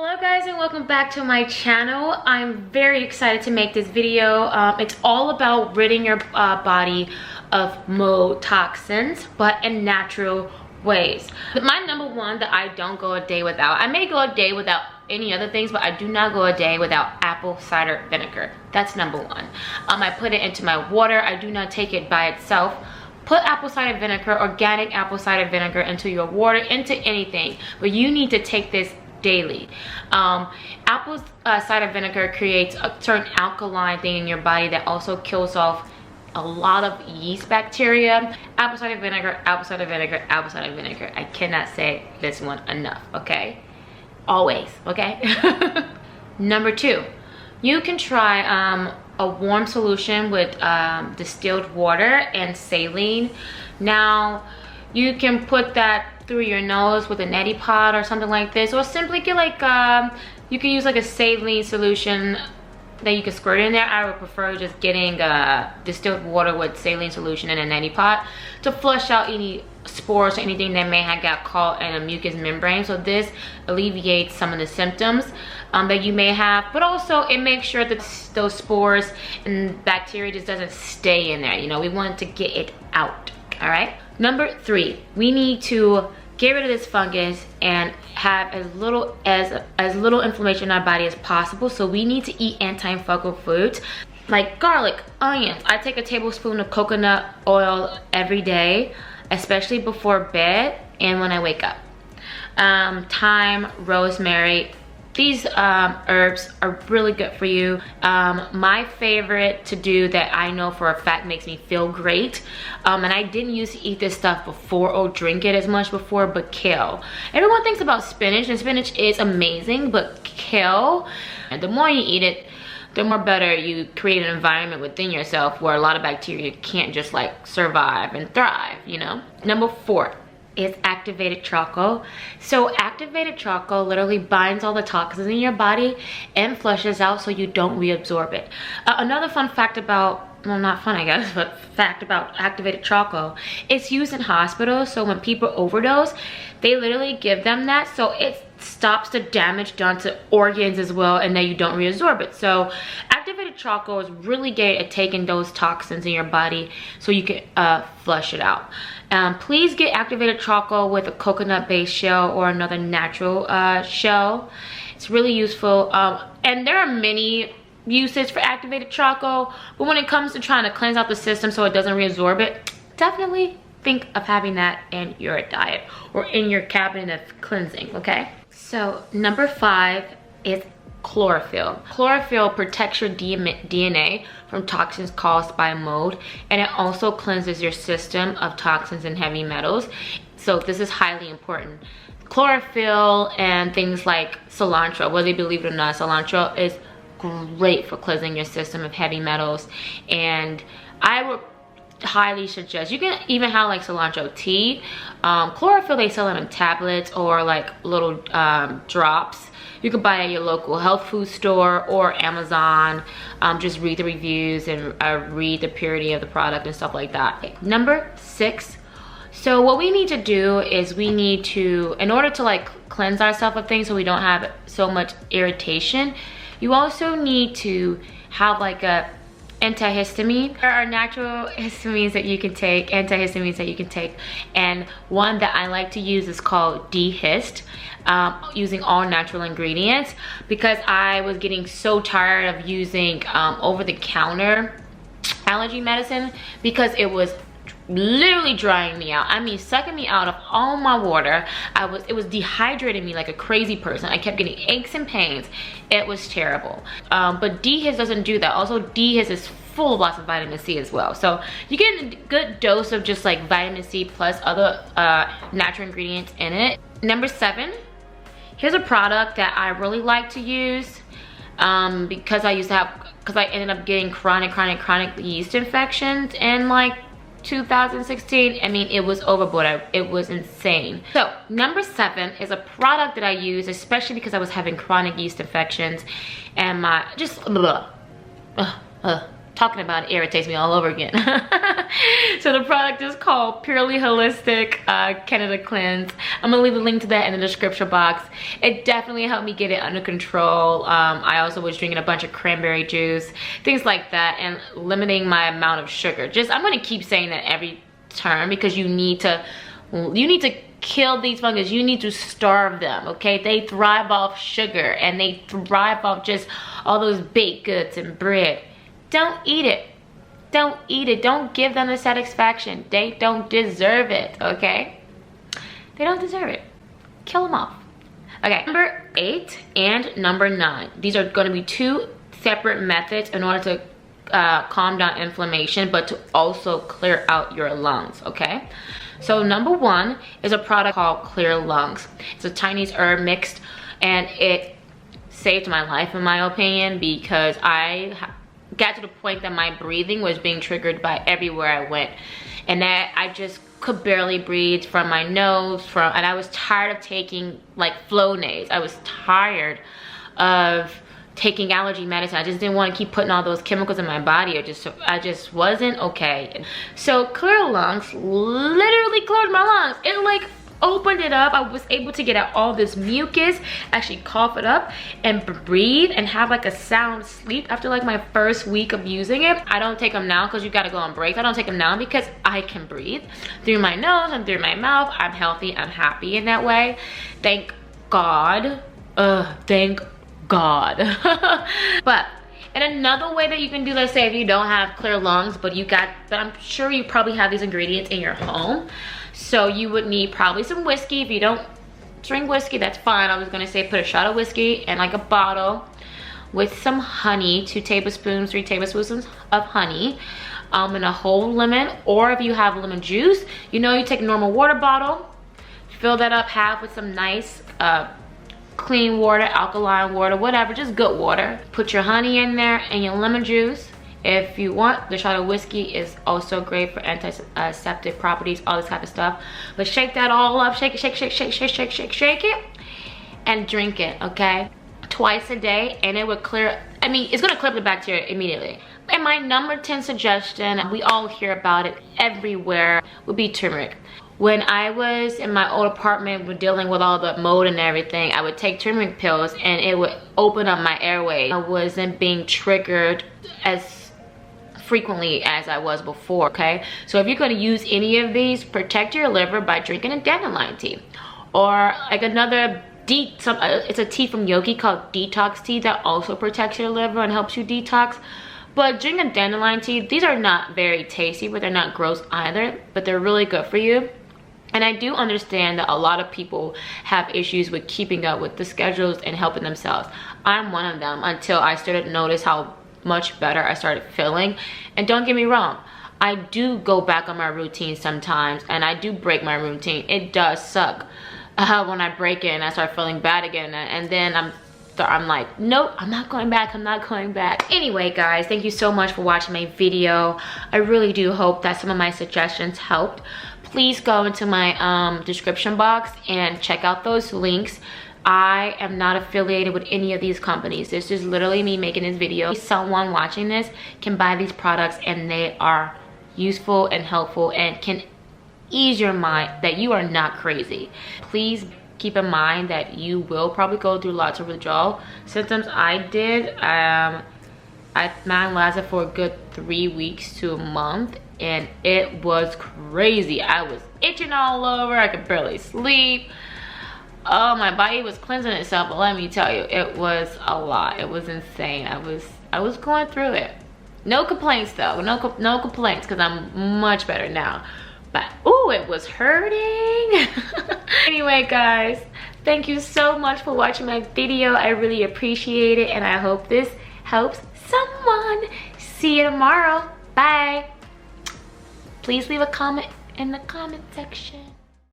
Hello guys and welcome back to my channel. I'm very excited to make this video. It's all about ridding your body of mold toxins, but in natural ways. My number one that I don't go a day without, I may go a day without any other things, but I do not go a day without apple cider vinegar. That's number one. I put it into my water. I do not take it by itself. Put apple cider vinegar, organic apple cider vinegar, into your water, into anything, but you need to take this daily. Apple cider vinegar creates a certain alkaline thing in your body that also kills off a lot of yeast bacteria. Apple cider vinegar, apple cider vinegar, apple cider vinegar. I cannot say this one enough, okay? Always, okay? Number two, you can try a warm solution with distilled water and saline. Now, you can put that through your nose with a neti pot or something like this, or simply get like you can use like a saline solution that you can squirt in there. I would prefer just getting distilled water with saline solution in a neti pot to flush out any spores or anything that may have got caught in a mucous membrane. So this alleviates some of the symptoms that you may have, but also it makes sure that those spores and bacteria just doesn't stay in there. You know, we want to get it out. All right. Number three, we need to get rid of this fungus and have as little inflammation in our body as possible. So we need to eat antifungal foods like garlic, onions. I take a tablespoon of coconut oil every day, especially before bed and when I wake up. Thyme, rosemary. These herbs are really good for you. My favorite to do that I know for a fact makes me feel great, and I didn't used to eat this stuff before or drink it as much before, but kale. Everyone thinks about spinach, and spinach is amazing, but kale, and the more you eat it, the more better you create an environment within yourself where a lot of bacteria can't just like survive and thrive, you know? Number four is activated charcoal. So activated charcoal literally binds all the toxins in your body and flushes out so you don't reabsorb it. Another fun fact about, well, not fun I guess, but fact about activated charcoal, it's used in hospitals. So when people overdose, they literally give them that so it stops the damage done to organs as well, and then you don't reabsorb it. So activated charcoal is really good at taking those toxins in your body so you can flush it out. Please get activated charcoal with a coconut based shell or another natural shell. It's really useful, and there are many uses for activated charcoal, but when it comes to trying to cleanse out the system so it doesn't reabsorb it, definitely think of having that in your diet or in your cabinet of cleansing, okay? So number five is chlorophyll. Chlorophyll protects your DNA from toxins caused by mold, and it also cleanses your system of toxins and heavy metals. So this is highly important. Chlorophyll and things like cilantro, whether you believe it or not, cilantro is great for cleansing your system of heavy metals, and I would highly suggest, you can even have like cilantro tea. Chlorophyll, they sell it in tablets or like little drops. You can buy it at your local health food store or Amazon. Just read the reviews and read the purity of the product and stuff like that. Okay. Number six, so what we need to do is we need to, in order to like cleanse ourselves of things so we don't have so much irritation, you also need to have like a antihistamine. There are natural histamines that you can take, antihistamines that you can take, and one that I like to use is called D-Hist, using all natural ingredients, because I was getting so tired of using over-the-counter allergy medicine because it was literally drying me out. I mean, sucking me out of all my water. It was dehydrating me like a crazy person. I kept getting aches and pains. It was terrible. But D-Hist doesn't do that. Also, D-Hist is full of lots of vitamin C as well. So you get a good dose of just like vitamin C plus other natural ingredients in it. Number seven, here's a product that I really like to use because I ended up getting chronic yeast infections in like 2016. I mean, it was overboard. It was insane. So number seven is a product that I use, especially because I was having chronic yeast infections and my just talking about it irritates me all over again. So the product is called Purely Holistic Candida Cleanse. I'm gonna leave a link to that in the description box. It definitely helped me get it under control. I also was drinking a bunch of cranberry juice, things like that, and limiting my amount of sugar. I'm gonna keep saying that every term, because you need to kill these fungus. You need to starve them, okay? They thrive off sugar, and they thrive off just all those baked goods and bread. Don't eat it. Don't eat it. Don't give them the satisfaction. They don't deserve it, okay? They don't deserve it. Kill them off. Okay, number 8 and number 9. These are going to be 2 separate methods in order to calm down inflammation, but to also clear out your lungs, okay? So number 1 is a product called Clear Lungs. It's a Chinese herb mixed, and it saved my life in my opinion, because I got to the point that my breathing was being triggered by everywhere I went, and that I just could barely breathe from my nose, and I was tired of taking like Flonase. I was tired of taking allergy medicine. I just didn't want to keep putting all those chemicals in my body. I just wasn't okay. So Clear Lungs literally cleared my lungs. It like opened it up. I was able to get out all this mucus, actually cough it up and breathe and have like a sound sleep after like my first week of using it. I don't take them now because you got to go on breaks. I don't take them now because I can breathe through my nose and through my mouth. I'm healthy, I'm happy in that way. Thank God. Thank God. But and another way that you can do, let's say if you don't have clear lungs, but I'm sure you probably have these ingredients in your home. So you would need probably some whiskey. If you don't drink whiskey, that's fine. I was gonna say put a shot of whiskey in like a bottle with some honey, 2 tablespoons, 3 tablespoons of honey, and a whole lemon. Or if you have lemon juice, you take a normal water bottle, fill that up half with some nice clean water, alkaline water, whatever, just good water. Put your honey in there and your lemon juice. If you want, the shot of whiskey is also great for antiseptic properties, all this type of stuff. But shake that all up, shake it, and drink it, okay? Twice a day, and it would clear, it's gonna clear the bacteria immediately. And my number 10 suggestion, we all hear about it everywhere, would be turmeric. When I was in my old apartment dealing with all the mold and everything, I would take turmeric pills and it would open up my airway. I wasn't being triggered as frequently as I was before, okay? So if you're gonna use any of these, protect your liver by drinking a dandelion tea. Or like another it's a tea from Yogi called detox tea that also protects your liver and helps you detox. But drink a dandelion tea. These are not very tasty, but they're not gross either, but they're really good for you. And I do understand that a lot of people have issues with keeping up with the schedules and helping themselves. I'm one of them, until I started to notice how much better I started feeling. And don't get me wrong, I do go back on my routine sometimes, and I do break my routine. It does suck when I break it and I start feeling bad again, and then I'm like, nope, I'm not going back, I'm not going back. Anyway guys, thank you so much for watching my video. I really do hope that some of my suggestions helped. Please go into my description box and check out those links. I am not affiliated with any of these companies. This is literally me making this video. Someone watching this can buy these products and they are useful and helpful and can ease your mind that you are not crazy. Please keep in mind that you will probably go through lots of withdrawal symptoms. I did. Mine lasted for a good 3 weeks to a month, and it was crazy. I was itching all over. I could barely sleep. Oh, my body was cleansing itself, but let me tell you, it was a lot. It was insane. I was going through it. No complaints though. No complaints, because I'm much better now. But ooh, it was hurting. Anyway guys, thank you so much for watching my video. I really appreciate it, and I hope this helps someone. See you tomorrow. Bye. Please leave a comment in the comment section.